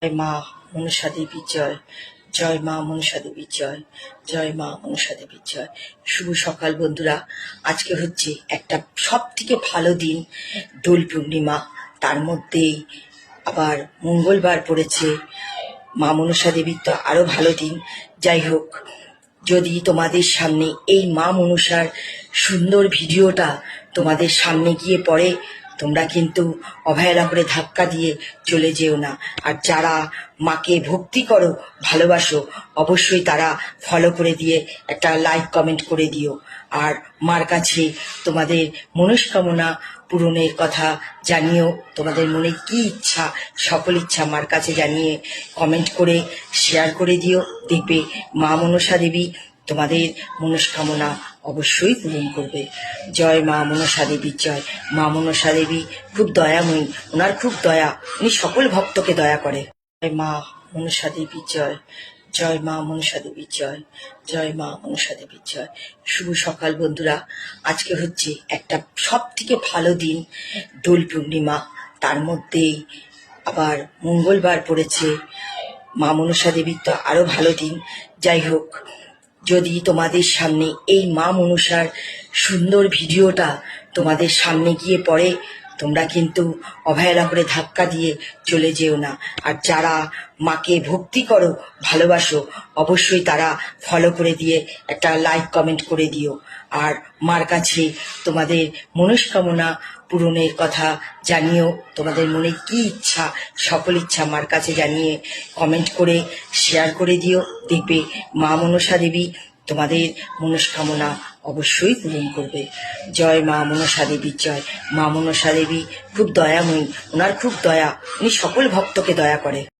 জয় মা মনসা দেবীর জয়। জয় মা মনসা দেবীর জয়। জয় মা মনসা দেবীর জয়। শুভ সকাল বন্ধুরা। আজকে হচ্ছে একটা সব থেকে ভালো দিন, দোল পূর্ণিমা। তার মধ্যেই আবার মঙ্গলবার পড়েছে। মা মনসা দেবীর তো আরো ভালো দিন। যাই হোক, যদি তোমাদের সামনে এই মা মনসার সুন্দর ভিডিওটা তোমাদের সামনে গিয়ে পড়ে, তোমরা কিন্তু অবহেলা করে ধাক্কা দিয়ে চলে যেও না। আর যারা মাকে ভক্তি করো, ভালোবাসো, অবশ্যই তারা ফলো করে দিয়ে একটা লাইক কমেন্ট করে দিও। আর মার কাছে তোমাদের মনস্কামনা পূরণের কথা জানিও। তোমাদের মনে কি ইচ্ছা, সকল ইচ্ছা মার কাছে জানিয়ে কমেন্ট করে শেয়ার করে দিও। দেখবে মা মনসা দেবী তোমাদের মনস্কামনা অবশ্যই পূরণ করবে। জয় মা মনসা দেবীর জয়। মা মনসা দেবী খুব দয়াময়ী, ওনার খুব দয়া, উনি সকল ভক্তকে দয়া করে। জয় মা মনসা দেবীর জয়। জয় মা মনসা দেবীর জয়। জয় মা মনসা দেবীর জয়। শুভ সকাল বন্ধুরা। আজকে হচ্ছে একটা সব থেকে ভালো দিন, দোল পূর্ণিমা। তার মধ্যেই আবার মঙ্গলবার পড়েছে। মা মনসা দেবীর তো আরো ভালো দিন। যাই হোক, যদি তোমাদের সামনে এই মা মনসার সুন্দর ভিডিওটা তোমাদের সামনে গিয়ে পড়ে, তোমরা কিন্তু অবহেলা করে ধাক্কা দিয়ে চলে যেও না। আর যারা মাকে ভক্তি করো, ভালোবাসো, অবশ্যই তারা ফলো করে দিয়ে একটা লাইক কমেন্ট করে দিও। আর মার কাছে তোমাদের মনস্কামনা পূরণের কথা জানিও। তোমাদের মনে কি ইচ্ছা, সকল ইচ্ছা মার কাছে জানিয়ে কমেন্ট করে শেয়ার করে দিও। দেখবে মা মনসা দেবী তোমাদের মনস্কামনা অবশ্যই পূরণ করবে। জয় মা মনসা দেবীর জয়। মা মনসা দেবী খুব দয়াময়ী, ওনার খুব দয়া, উনি সকল ভক্তকে দয়া করে।